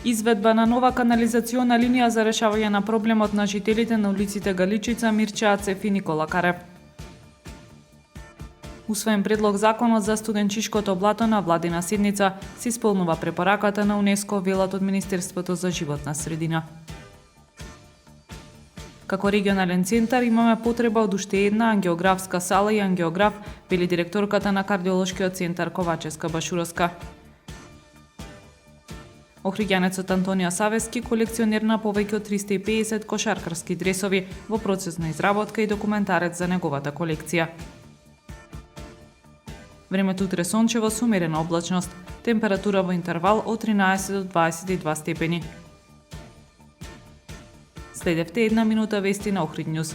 Изведба на нова канализациона линија за решавање на проблемот на жителите на улиците Галичица, Мирчеацев и Никола Карев. Усвоен предлог законот за студенчишкото блато на владина седница се исполнува препораката на УНЕСКО, велат од Министерството за животна средина. Како регионален центар имаме потреба од уште една ангиографска сала и ангиограф, вели директорката на кардиолошкиот центар Ковачевска Башуровска. Охриѓанецот Антонија Савески, колекционер на повеќе од 350 кошаркарски дресови, во процес на изработка и документарец за неговата колекција. Времето утре сончево со умерена облачност, температура во интервал од 13 до 22 степени. Следевте една минута вести на Охрид Њуз.